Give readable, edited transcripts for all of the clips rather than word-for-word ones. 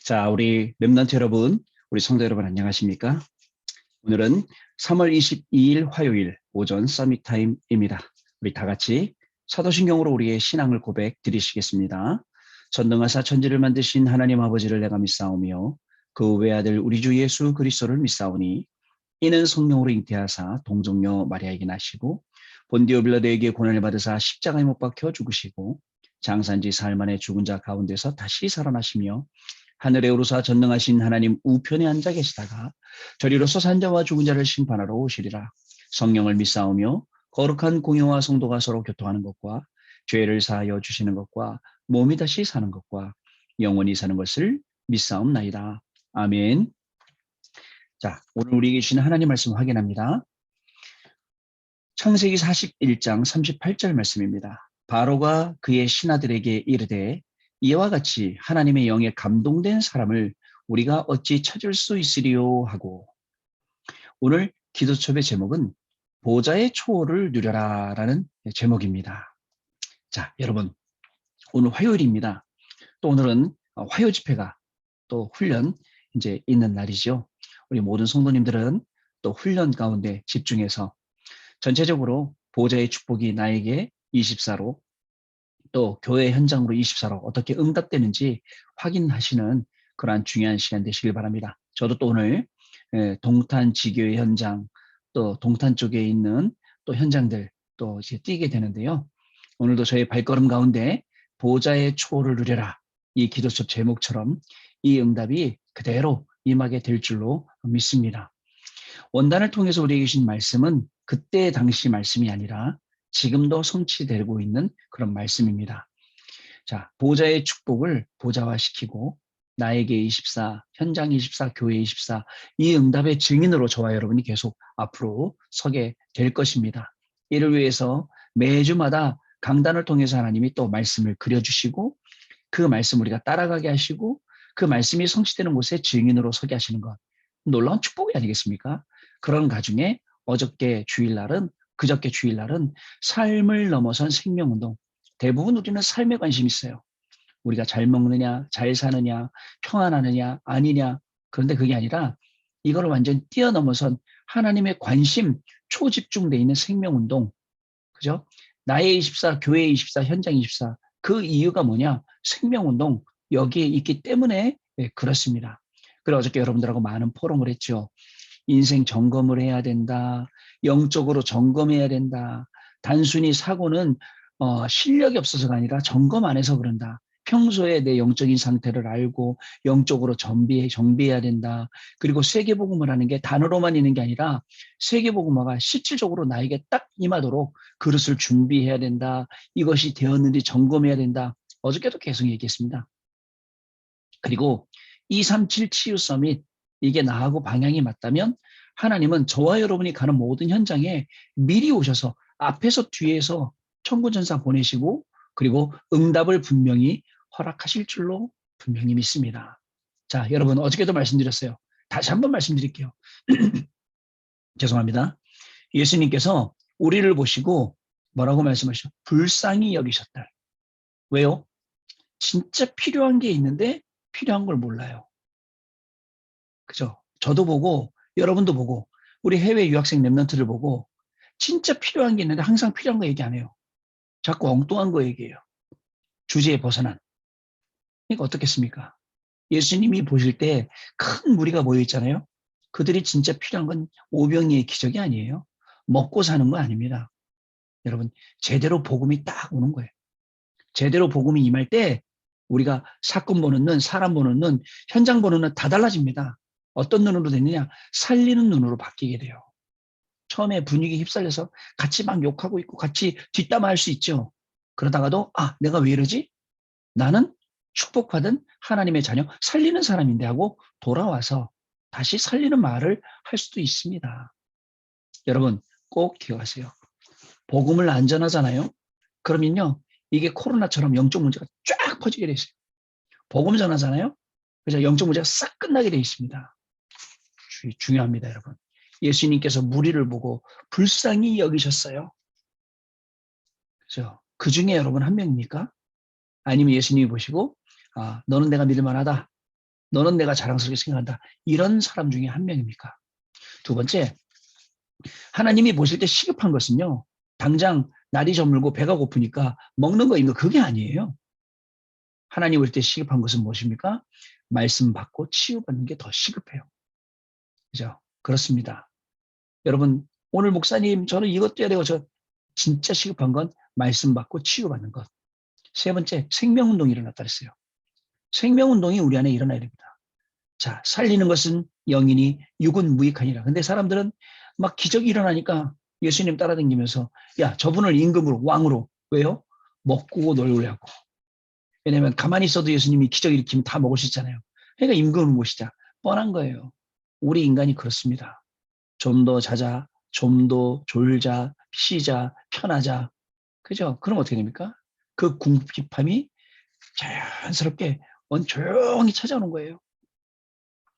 자, 우리 렘넌트 여러분, 우리 성도 여러분 안녕하십니까? 오늘은 3월 22일 화요일 오전 서밋 타임입니다. 우리 다 같이 사도신경으로 우리의 신앙을 고백 드리시겠습니다. 전능하사 천지를 만드신 하나님 아버지를 내가 믿사오며 그 외아들 우리 주 예수 그리스도를 믿사오니 이는 성령으로 잉태하사 동정녀 마리아에게 나시고 본디오 빌라도에게 고난을 받으사 십자가에 못 박혀 죽으시고 장산지 사흘 만에 죽은 자 가운데서 다시 살아나시며 하늘에 오르사 전능하신 하나님 우편에 앉아 계시다가 저리로서 산자와 죽은 자를 심판하러 오시리라. 성령을 믿사오며 거룩한 공회와 성도가 서로 교통하는 것과 죄를 사하여 주시는 것과 몸이 다시 사는 것과 영원히 사는 것을 믿사옵나이다. 아멘. 자, 오늘 우리에게 주신 하나님 말씀 확인합니다. 창세기 41장 38절 말씀입니다. 바로가 그의 신하들에게 이르되 이와 같이 하나님의 영에 감동된 사람을 우리가 어찌 찾을 수 있으리요 하고, 오늘 기도첩의 제목은 보좌의 초호를 누려라 라는 제목입니다. 자, 여러분, 오늘 화요일입니다. 또 오늘은 화요 집회가 또 훈련 이제 있는 날이죠. 우리 모든 성도님들은 또 훈련 가운데 집중해서 전체적으로 보좌의 축복이 나에게 24로 또 교회 현장으로 24로 어떻게 응답되는지 확인하시는 그러한 중요한 시간 되시길 바랍니다. 저도 또 오늘 동탄 지교회 현장 또 동탄 쪽에 있는 또 현장들 또 이제 뛰게 되는데요. 오늘도 저의 발걸음 가운데 보좌의 초호를 누려라, 이 기도첩 제목처럼 이 응답이 그대로 임하게 될 줄로 믿습니다. 원단을 통해서 우리에게 주신 말씀은 그때 당시 말씀이 아니라 지금도 성취되고 있는 그런 말씀입니다. 자, 보좌의 축복을 보좌화시키고 나에게 24, 현장 24, 교회 24, 이 응답의 증인으로 저와 여러분이 계속 앞으로 서게 될 것입니다. 이를 위해서 매주마다 강단을 통해서 하나님이 또 말씀을 그려주시고 그 말씀 우리가 따라가게 하시고 그 말씀이 성취되는 곳에 증인으로 서게 하시는 것, 놀라운 축복이 아니겠습니까? 그런 가중에 어저께 주일날은, 그저께 주일날은 삶을 넘어선 생명운동, 대부분 우리는 삶에 관심 있어요. 우리가 잘 먹느냐, 잘 사느냐, 평안하느냐, 아니냐. 그런데 그게 아니라 이걸 완전 뛰어넘어선 하나님의 관심 초집중돼 있는 생명운동. 그죠? 나의 24, 교회 24, 현장 24. 그 이유가 뭐냐? 생명운동 여기에 있기 때문에 그렇습니다. 그리고 어저께 여러분들하고 많은 포럼을 했죠. 인생 점검을 해야 된다. 영적으로 점검해야 된다. 단순히 사고는 실력이 없어서가 아니라 점검 안 해서 그런다. 평소에 내 영적인 상태를 알고 영적으로 정비해야 된다. 그리고 세계복음을 하는 게 단어로만 있는 게 아니라 세계복음화가 실질적으로 나에게 딱 임하도록 그릇을 준비해야 된다. 이것이 되었는지 점검해야 된다. 어저께도 계속 얘기했습니다. 그리고 237 치유 서밋, 이게 나하고 방향이 맞다면 하나님은 저와 여러분이 가는 모든 현장에 미리 오셔서 앞에서 뒤에서 천군천사 보내시고 그리고 응답을 분명히 허락하실 줄로 분명히 믿습니다. 자, 여러분 어저께도 말씀드렸어요. 다시 한번 말씀드릴게요. 죄송합니다. 예수님께서 우리를 보시고 뭐라고 말씀하시죠? 불쌍히 여기셨다. 왜요? 진짜 필요한 게 있는데 필요한 걸 몰라요. 그죠? 저도 보고 여러분도 보고 우리 해외 유학생 랩런트를 보고 진짜 필요한 게 있는데 항상 필요한 거 얘기 안 해요. 자꾸 엉뚱한 거 얘기해요. 주제에 벗어난. 그러니까 어떻겠습니까? 예수님이 보실 때 큰 무리가 모여 있잖아요. 그들이 진짜 필요한 건 오병이의 기적이 아니에요. 먹고 사는 거 아닙니다. 여러분, 제대로 복음이 딱 오는 거예요. 제대로 복음이 임할 때 우리가 사건 보는 눈, 사람 보는 눈, 현장 보는 눈 다 달라집니다. 어떤 눈으로 되느냐? 살리는 눈으로 바뀌게 돼요. 처음에 분위기 휩쓸려서 같이 막 욕하고 있고 같이 뒷담화할 수 있죠. 그러다가도 내가 왜 이러지? 나는 축복받은 하나님의 자녀, 살리는 사람인데 하고 돌아와서 다시 살리는 말을 할 수도 있습니다. 여러분 꼭 기억하세요. 복음을 안전하잖아요. 그러면요, 이게 코로나처럼 영적 문제가 쫙 퍼지게 돼 있어요. 복음 전하잖아요. 그래서 영적 문제가 싹 끝나게 돼 있습니다. 중요합니다, 여러분. 예수님께서 무리를 보고 불쌍히 여기셨어요. 그죠? 그 중에 여러분 한 명입니까? 아니면 예수님이 보시고 너는 내가 믿을 만하다. 너는 내가 자랑스럽게 생각한다. 이런 사람 중에 한 명입니까? 두 번째, 하나님이 보실 때 시급한 것은요. 당장 날이 저물고 배가 고프니까 먹는 거입니다. 그게 아니에요. 하나님 볼 때 시급한 것은 무엇입니까? 말씀 받고 치유받는 게 더 시급해요. 그죠? 그렇습니다. 여러분, 오늘 목사님, 저는 이것도 해야 되고, 진짜 시급한 건 말씀 받고 치유받는 것. 세 번째, 생명운동이 일어났다 그랬어요. 생명운동이 우리 안에 일어나야 됩니다. 자, 살리는 것은 영이니 육은 무익하니라. 근데 사람들은 막 기적이 일어나니까 예수님 따라다니면서 야, 저분을 임금으로, 왕으로. 왜요? 먹고 놀려고. 왜냐면 가만히 있어도 예수님이 기적 일으키면 다 먹을 수 있잖아요. 그러니까 임금을 모시자. 뻔한 거예요. 우리 인간이 그렇습니다. 좀 더 자자, 좀 더 졸자, 쉬자, 편하자. 그죠? 그럼 어떻게 됩니까? 그 궁핍함이 자연스럽게 조용히 찾아오는 거예요.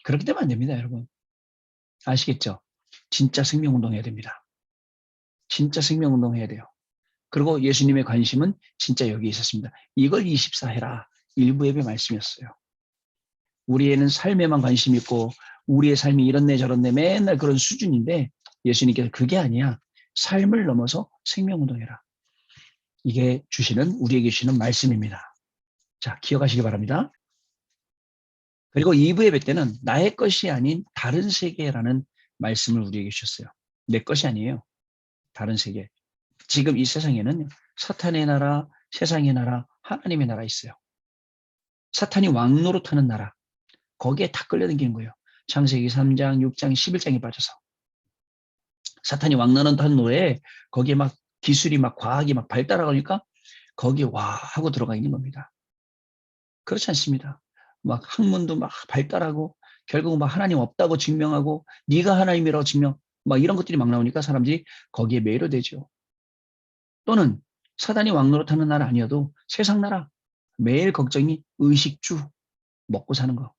그렇게 되면 안 됩니다, 여러분. 아시겠죠? 진짜 생명운동 해야 됩니다. 진짜 생명운동 해야 돼요. 그리고 예수님의 관심은 진짜 여기 있었습니다. 이걸 24 해라. 일부 예배 말씀이었어요. 우리에는 삶에만 관심 있고 우리의 삶이 이렇네 저렇네 맨날 그런 수준인데 예수님께서 그게 아니야. 삶을 넘어서 생명운동해라. 이게 우리에게 주시는 말씀입니다. 자, 기억하시기 바랍니다. 그리고 2부 예배 때는 나의 것이 아닌 다른 세계라는 말씀을 우리에게 주셨어요. 내 것이 아니에요. 다른 세계. 지금 이 세상에는 사탄의 나라, 세상의 나라, 하나님의 나라 있어요. 사탄이 왕노릇하는 나라. 거기에 다 끌려다니는 거예요. 창세기 3장, 6장, 11장에 빠져서. 사탄이 왕노릇하는 노래에 거기에 막 기술이 막 과학이 막 발달하니까 거기에 와 하고 들어가 있는 겁니다. 그렇지 않습니다. 막 학문도 막 발달하고 결국 막 하나님 없다고 증명하고 네가 하나님이라고 증명 막 이런 것들이 막 나오니까 사람들이 거기에 매료되죠. 또는 사단이 왕노릇하는 나라 아니어도 세상 나라 매일 걱정이 의식주 먹고 사는 거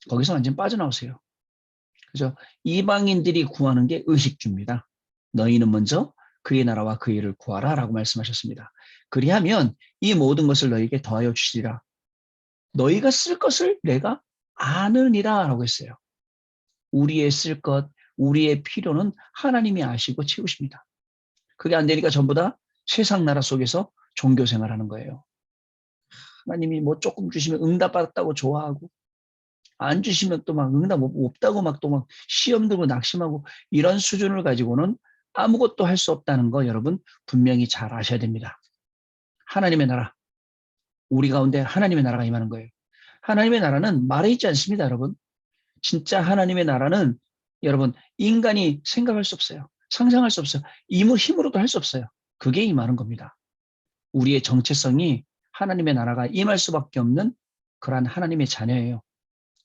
거기서 완전 빠져나오세요. 그죠? 이방인들이 구하는 게 의식주입니다. 너희는 먼저 그의 나라와 그의 일을 구하라 라고 말씀하셨습니다. 그리하면 이 모든 것을 너희에게 더하여 주시리라. 너희가 쓸 것을 내가 아느니라 라고 했어요. 우리의 쓸 것, 우리의 필요는 하나님이 아시고 채우십니다. 그게 안 되니까 전부 다 세상 나라 속에서 종교 생활하는 거예요. 하나님이 뭐 조금 주시면 응답받았다고 좋아하고 안 주시면 또 막 응답 없다고 막 또 막 시험 들고 낙심하고 이런 수준을 가지고는 아무것도 할 수 없다는 거 여러분 분명히 잘 아셔야 됩니다. 하나님의 나라, 우리 가운데 하나님의 나라가 임하는 거예요. 하나님의 나라는 말에 있지 않습니다, 여러분. 진짜 하나님의 나라는 여러분 인간이 생각할 수 없어요. 상상할 수 없어요. 힘으로도 할 수 없어요. 그게 임하는 겁니다. 우리의 정체성이 하나님의 나라가 임할 수밖에 없는 그러한 하나님의 자녀예요.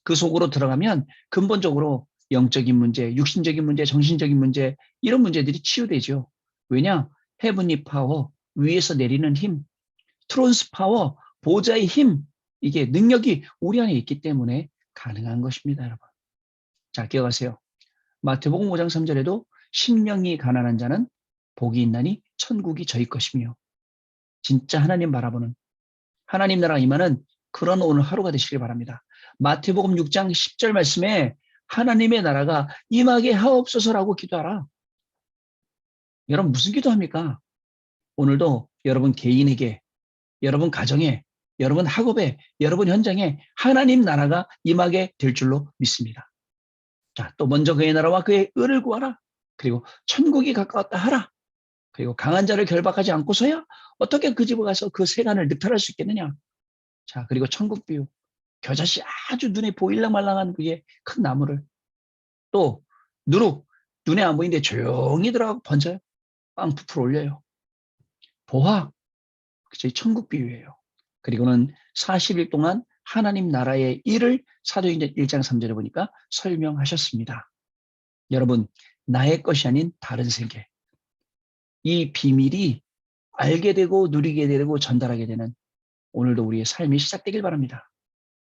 그 속으로 들어가면 근본적으로 영적인 문제, 육신적인 문제, 정신적인 문제 이런 문제들이 치유되죠. 왜냐? 헤븐리 파워, 위에서 내리는 힘, 트론스 파워, 보좌의 힘 이게 능력이 우리 안에 있기 때문에 가능한 것입니다, 여러분. 자, 기억하세요. 마태복음 5장 3절에도 심령이 가난한 자는 복이 있나니 천국이 저희 것이며 진짜 하나님 바라보는 하나님 나라 임하는 그런 오늘 하루가 되시길 바랍니다. 마태복음 6장 10절 말씀에 하나님의 나라가 임하게 하옵소서라고 기도하라. 여러분 무슨 기도합니까? 오늘도 여러분 개인에게, 여러분 가정에, 여러분 학업에, 여러분 현장에 하나님 나라가 임하게 될 줄로 믿습니다. 자, 또 먼저 그의 나라와 그의 의를 구하라. 그리고 천국이 가까웠다 하라. 그리고 강한 자를 결박하지 않고서야 어떻게 그 집에 가서 그 세간을 늑탈할 수 있겠느냐. 자, 그리고 천국 비유. 겨자씨 아주 눈에 보일랑말랑한 그게 큰 나무를 또 누룩 눈에 안 보이는데 조용히 들어가고 번져요. 빵 부풀어 올려요. 보화 그게 천국 비유예요. 그리고는 40일 동안 하나님 나라의 일을 사도행전 1장 3절에 보니까 설명하셨습니다. 여러분 나의 것이 아닌 다른 세계 이 비밀이 알게 되고 누리게 되고 전달하게 되는 오늘도 우리의 삶이 시작되길 바랍니다.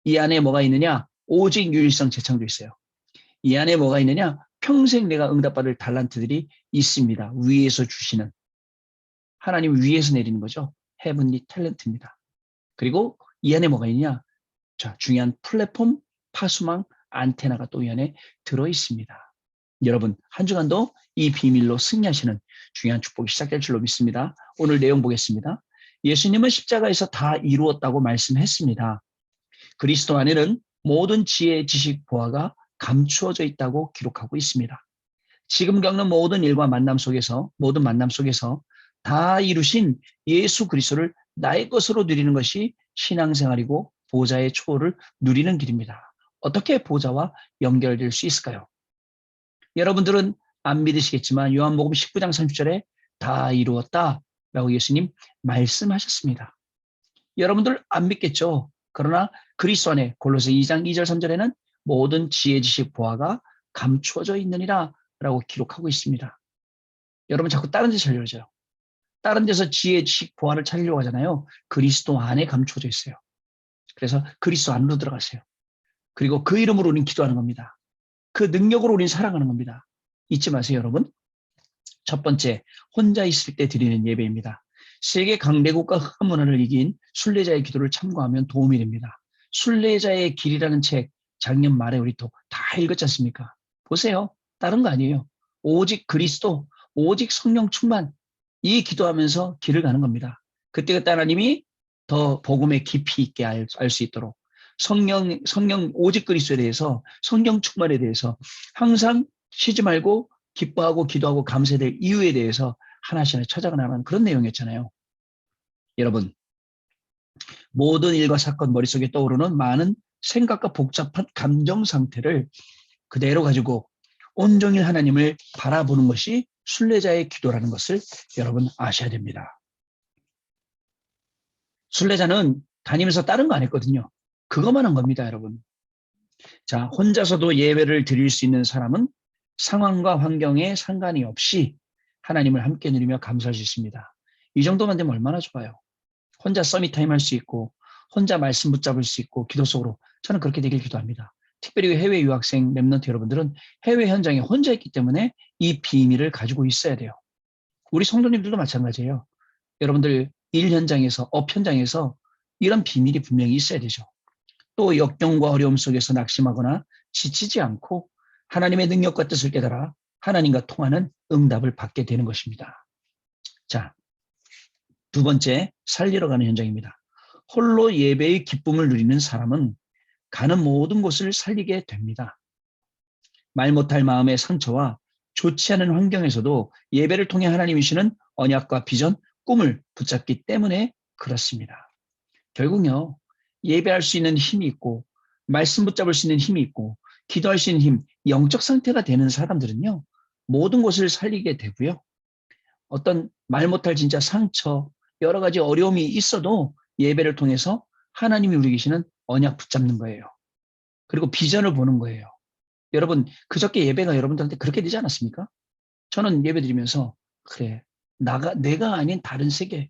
이 안에 뭐가 있느냐? 오직 유일성 재창도 있어요. 이 안에 뭐가 있느냐? 평생 내가 응답받을 달란트들이 있습니다. 위에서 주시는 하나님 위에서 내리는 거죠. 헤븐리 탤런트입니다. 그리고 이 안에 뭐가 있냐? 자, 중요한 플랫폼 파수망 안테나가 또 이 안에 들어 있습니다. 여러분, 한 주간도 이 비밀로 승리하시는 중요한 축복이 시작될 줄로 믿습니다. 오늘 내용 보겠습니다. 예수님은 십자가에서 다 이루었다고 말씀했습니다. 그리스도 안에는 모든 지혜, 지식, 보화가 감추어져 있다고 기록하고 있습니다. 지금 겪는 모든 일과 모든 만남 속에서 다 이루신 예수 그리스도를 나의 것으로 누리는 것이 신앙생활이고 보좌의 초월을 누리는 길입니다. 어떻게 보좌와 연결될 수 있을까요? 여러분들은 안 믿으시겠지만 요한복음 19장 30절에 다 이루었다라고 예수님 말씀하셨습니다. 여러분들 안 믿겠죠? 그러나 그리스도 안에 골로새 2장 2절 3절에는 모든 지혜, 지식, 보화가 감추어져 있느니라 라고 기록하고 있습니다. 여러분 자꾸 다른 데 찾으려죠. 다른 데서 지혜, 지식, 보화를 찾으려고 하잖아요. 그리스도 안에 감추어져 있어요. 그래서 그리스도 안으로 들어가세요. 그리고 그 이름으로 우리는 기도하는 겁니다. 그 능력으로 우리는 살아가는 겁니다. 잊지 마세요, 여러분. 첫 번째, 혼자 있을 때 드리는 예배입니다. 세계 강대국과 흑암 문화를 이긴 순례자의 기도를 참고하면 도움이 됩니다. 순례자의 길이라는 책 작년 말에 우리 또 다 읽었지 않습니까? 보세요. 다른 거 아니에요. 오직 그리스도, 오직 성령 충만, 이 기도하면서 길을 가는 겁니다. 그때 하나님이 더 복음의 깊이 있게 알 수 있도록 성령 오직 그리스도에 대해서 성령 충만에 대해서 항상 쉬지 말고 기뻐하고 기도하고 감사될 이유에 대해서 하나씩 찾아가 나가는 그런 내용이었잖아요. 여러분, 모든 일과 사건 머릿속에 떠오르는 많은 생각과 복잡한 감정 상태를 그대로 가지고 온종일 하나님을 바라보는 것이 순례자의 기도라는 것을 여러분 아셔야 됩니다. 순례자는 다니면서 다른 거 안 했거든요. 그것만 한 겁니다, 여러분. 자, 혼자서도 예배를 드릴 수 있는 사람은 상황과 환경에 상관이 없이 하나님을 함께 누리며 감사할 수 있습니다. 이 정도만 되면 얼마나 좋아요. 혼자 서밋타임 할 수 있고 혼자 말씀 붙잡을 수 있고 기도 속으로 저는 그렇게 되길 기도합니다. 특별히 해외 유학생 랩런트 여러분들은 해외 현장에 혼자 있기 때문에 이 비밀을 가지고 있어야 돼요. 우리 성도님들도 마찬가지예요. 여러분들 일 현장에서 업 현장에서 이런 비밀이 분명히 있어야 되죠. 또 역경과 어려움 속에서 낙심하거나 지치지 않고 하나님의 능력과 뜻을 깨달아 하나님과 통하는 응답을 받게 되는 것입니다. 자, 두 번째, 살리러 가는 현장입니다. 홀로 예배의 기쁨을 누리는 사람은 가는 모든 곳을 살리게 됩니다. 말 못할 마음의 상처와 좋지 않은 환경에서도 예배를 통해 하나님이 주시는 언약과 비전, 꿈을 붙잡기 때문에 그렇습니다. 결국요, 예배할 수 있는 힘이 있고 말씀 붙잡을 수 있는 힘이 있고 기도할 수 있는 힘, 영적 상태가 되는 사람들은요, 모든 것을 살리게 되고요. 어떤 말 못할 진짜 상처, 여러 가지 어려움이 있어도 예배를 통해서 하나님이 우리 계시는 언약 붙잡는 거예요. 그리고 비전을 보는 거예요. 여러분, 그저께 예배가 여러분들한테 그렇게 되지 않았습니까? 저는 예배 드리면서 그래, 내가 아닌 다른 세계,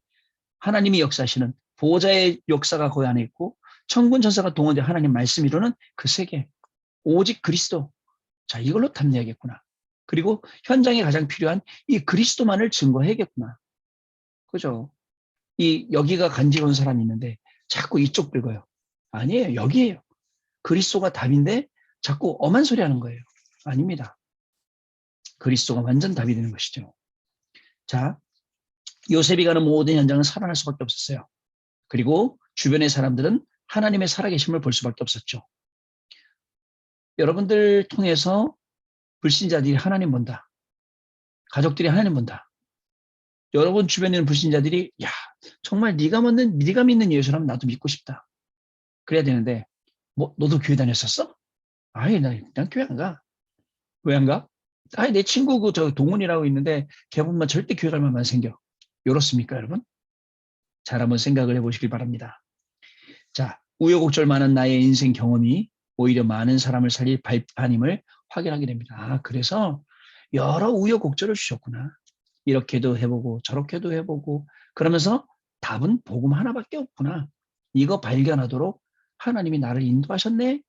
하나님이 역사하시는 보호자의 역사가 거기 안에 있고 천군 천사가 동원돼 하나님 말씀 이루는 그 세계, 오직 그리스도. 자, 이걸로 탐내야겠구나. 그리고 현장에 가장 필요한 이 그리스도만을 증거해야겠구나. 그죠? 여기가 간지러운 사람이 있는데 자꾸 이쪽 긁어요. 아니에요. 여기에요. 그리스도가 답인데 자꾸 엄한 소리 하는 거예요. 아닙니다. 그리스도가 완전 답이 되는 것이죠. 자, 요셉이 가는 모든 현장은 살아날 수밖에 없었어요. 그리고 주변의 사람들은 하나님의 살아계심을 볼 수밖에 없었죠. 여러분들 통해서 불신자들이 하나님 본다. 가족들이 하나님 본다. 여러분 주변에 있는 불신자들이 야, 정말 네가 믿는 예수라면 나도 믿고 싶다. 그래야 되는데 뭐 너도 교회 다녔었어? 아니, 난 교회 안 가. 왜 안 가? 아니, 내 친구 저 동훈이라고 있는데 걔 보면 절대 교회 갈 만만 생겨. 이렇습니까, 여러분? 잘 한번 생각을 해보시길 바랍니다. 자, 우여곡절 많은 나의 인생 경험이 오히려 많은 사람을 살릴 발판임을 확인하게 됩니다. 아, 그래서 여러 우여곡절을 주셨구나. 이렇게도 해보고 저렇게도 해보고 그러면서 답은 복음 하나밖에 없구나. 이거 발견하도록 하나님이 나를 인도하셨네.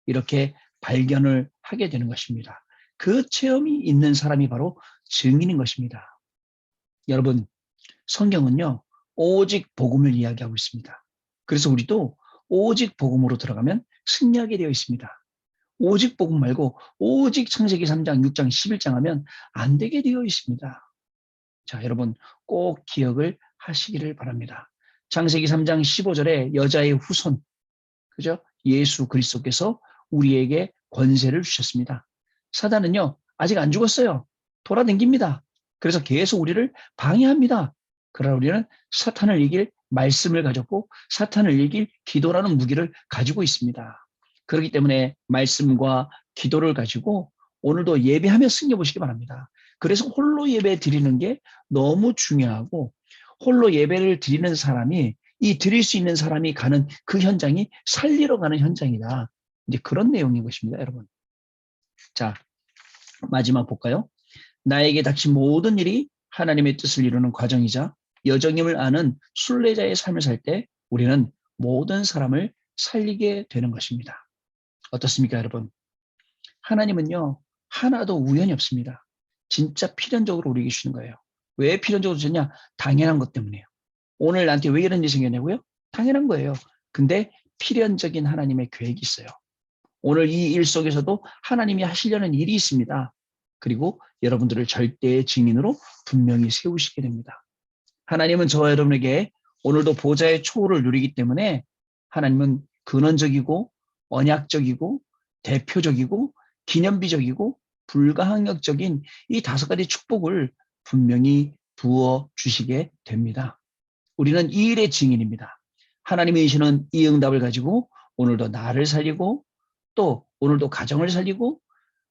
이렇게 발견을 하게 되는 것입니다. 그 체험이 있는 사람이 바로 증인인 것입니다. 여러분, 성경은요, 오직 복음을 이야기하고 있습니다. 그래서 우리도 오직 복음으로 들어가면 승리하게 되어 있습니다. 오직 복음 말고 오직 창세기 3장, 6장, 11장 하면 안 되게 되어 있습니다. 자, 여러분 꼭 기억을 하시기를 바랍니다. 창세기 3장 15절에 여자의 후손, 그죠? 예수 그리스도께서 우리에게 권세를 주셨습니다. 사단은요, 아직 안 죽었어요. 돌아다닙니다. 그래서 계속 우리를 방해합니다. 그러나 우리는 사탄을 이길 말씀을 가졌고 사탄을 이길 기도라는 무기를 가지고 있습니다. 그렇기 때문에 말씀과 기도를 가지고 오늘도 예배하며 승려보시기 바랍니다. 그래서 홀로 예배 드리는 게 너무 중요하고 홀로 예배를 드리는 사람이 이 드릴 수 있는 사람이 가는 그 현장이 살리러 가는 현장이다. 이제 그런 내용인 것입니다, 여러분. 자, 마지막 볼까요? 나에게 닥친 모든 일이 하나님의 뜻을 이루는 과정이자 여정임을 아는 순례자의 삶을 살 때 우리는 모든 사람을 살리게 되는 것입니다. 어떻습니까, 여러분? 하나님은요, 하나도 우연이 없습니다. 진짜 필연적으로 우리에게 주시는 거예요. 왜 필연적으로 주셨냐? 당연한 것 때문이에요. 오늘 나한테 왜 이런 일이 생겼냐고요? 당연한 거예요. 근데 필연적인 하나님의 계획이 있어요. 오늘 이 일 속에서도 하나님이 하시려는 일이 있습니다. 그리고 여러분들을 절대의 증인으로 분명히 세우시게 됩니다. 하나님은 저와 여러분에게 오늘도 보좌의 초월을 누리기 때문에 하나님은 근원적이고 언약적이고 대표적이고 기념비적이고 불가항력적인 이 5가지 축복을 분명히 부어 주시게 됩니다. 우리는 이 일의 증인입니다. 하나님이 주시는 이 응답을 가지고 오늘도 나를 살리고 또 오늘도 가정을 살리고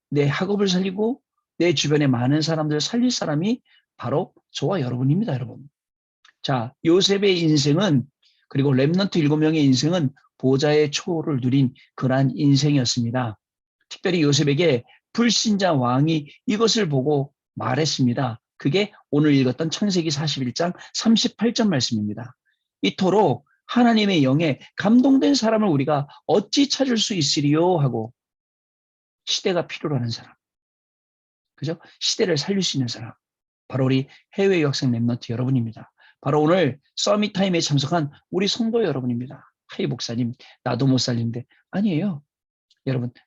내 학업을 살리고 내 주변의 많은 사람들을 살릴 사람이 바로 저와 여러분입니다, 여러분. 자, 요셉의 인생은 그리고 렘넌트 7명의 인생은 보좌의 초월을 누린 그러한 인생이었습니다. 특별히 요셉에게 불신자 왕이 이것을 보고 말했습니다. 그게 오늘 읽었던 창세기 41장 38절 말씀입니다. 이토록 하나님의 영에 감동된 사람을 우리가 어찌 찾을 수 있으리요 하고 시대가 필요로 하는 사람, 그죠? 시대를 살릴 수 있는 사람, 바로 우리 해외 유학생 랩런트 여러분입니다. 바로 오늘 서밋 타임에 참석한 우리 성도 여러분입니다. 하이 목사님, 나도 못 살리는데 아니에요.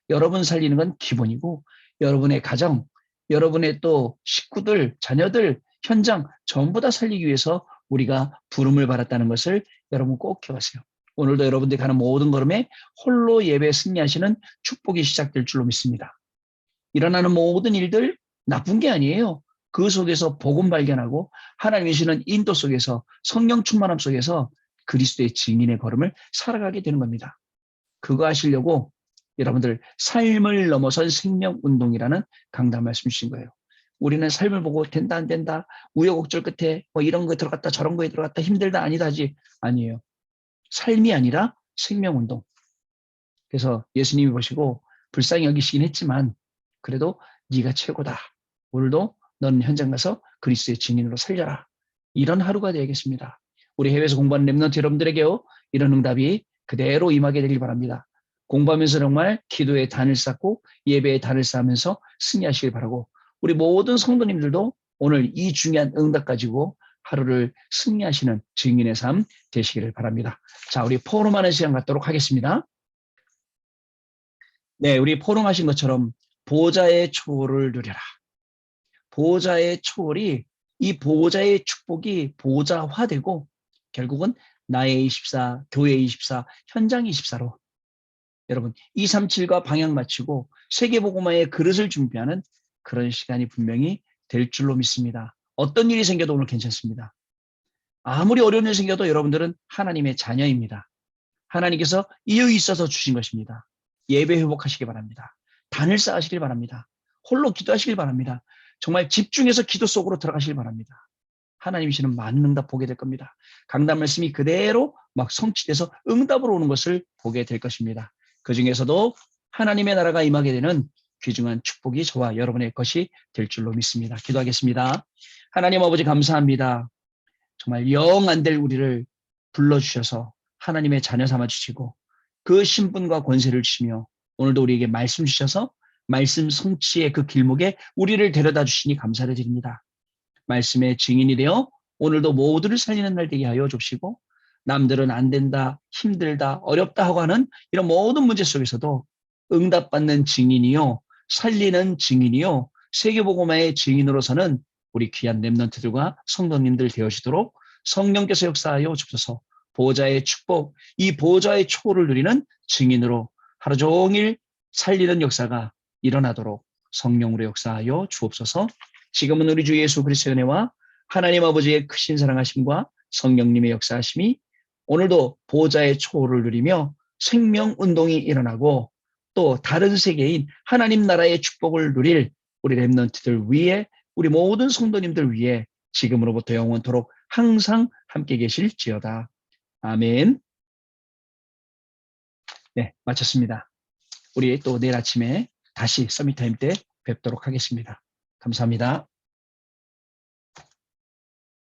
여러분 살리는 건 기본이고 여러분의 가정, 여러분의 또 식구들, 자녀들, 현장 전부 다 살리기 위해서 우리가 부름을 받았다는 것을 여러분 꼭 기억하세요. 오늘도 여러분들이 가는 모든 걸음에 홀로 예배 승리하시는 축복이 시작될 줄로 믿습니다. 일어나는 모든 일들 나쁜 게 아니에요. 그 속에서 복음 발견하고 하나님이 주시는 인도 속에서 성령 충만함 속에서 그리스도의 증인의 걸음을 살아가게 되는 겁니다. 그거 하시려고 여러분들 삶을 넘어선 생명운동이라는 강단 말씀 주신 거예요. 우리는 삶을 보고 된다 안 된다 우여곡절 끝에 뭐 이런 거에 들어갔다 저런 거에 들어갔다 힘들다 아니다 하지 아니에요. 삶이 아니라 생명운동. 그래서 예수님이 보시고 불쌍히 여기시긴 했지만 그래도 네가 최고다. 오늘도 너는 현장 가서 그리스도의 증인으로 살려라. 이런 하루가 되겠습니다. 우리 해외에서 공부하는 랩런트 여러분들에게요. 이런 응답이 그대로 임하게 되길 바랍니다. 공부하면서 정말 기도의 단을 쌓고 예배의 단을 쌓으면서 승리하시길 바라고 우리 모든 성도님들도 오늘 이 중요한 응답 가지고 하루를 승리하시는 증인의 삶 되시기를 바랍니다. 자, 우리 포럼하는 시간 갖도록 하겠습니다. 네, 우리 포럼하신 것처럼 보좌의 초월을 누려라. 보좌의 초월이 이 보좌의 축복이 보좌화되고 결국은 나의 24, 교회 24, 현장 24로 여러분 237과 방향 맞추고 세계복음화의 그릇을 준비하는 그런 시간이 분명히 될 줄로 믿습니다. 어떤 일이 생겨도 오늘 괜찮습니다. 아무리 어려운 일이 생겨도 여러분들은 하나님의 자녀입니다. 하나님께서 이유 있어서 주신 것입니다. 예배 회복하시기 바랍니다. 단을 쌓으시길 바랍니다. 홀로 기도하시길 바랍니다. 정말 집중해서 기도 속으로 들어가시길 바랍니다. 하나님이시는 많은 응답 보게 될 겁니다. 강단 말씀이 그대로 막 성취돼서 응답으로 오는 것을 보게 될 것입니다. 그 중에서도 하나님의 나라가 임하게 되는 귀중한 축복이 저와 여러분의 것이 될 줄로 믿습니다. 기도하겠습니다. 하나님 아버지 감사합니다. 정말 영 안 될 우리를 불러주셔서 하나님의 자녀 삼아 주시고 그 신분과 권세를 주시며 오늘도 우리에게 말씀 주셔서 말씀 성취의 그 길목에 우리를 데려다 주시니 감사를 드립니다. 말씀의 증인이 되어 오늘도 모두를 살리는 날 되게 하여 주시고 남들은 안 된다, 힘들다, 어렵다 하고 하는 이런 모든 문제 속에서도 응답받는 증인이요, 살리는 증인이요, 세계복음화의 증인으로서는 우리 귀한 렘넌트들과 성도님들 되어지도록 성령께서 역사하여 주옵소서. 보호자의 축복, 이 보호자의 초를 누리는 증인으로 하루 종일 살리는 역사가 일어나도록 성령으로 역사하여 주옵소서. 지금은 우리 주 예수 그리스도의 은혜와 하나님 아버지의 크신 사랑하심과 성령님의 역사하심이 오늘도 보호자의 초를 누리며 생명운동이 일어나고 또 다른 세계인 하나님 나라의 축복을 누릴 우리 렘넌트들 위에 우리 모든 성도님들 위에 지금으로부터 영원토록 항상 함께 계실지어다. 아멘. 네, 마쳤습니다. 우리 또 내일 아침에 다시 서밋타임 때 뵙도록 하겠습니다. 감사합니다.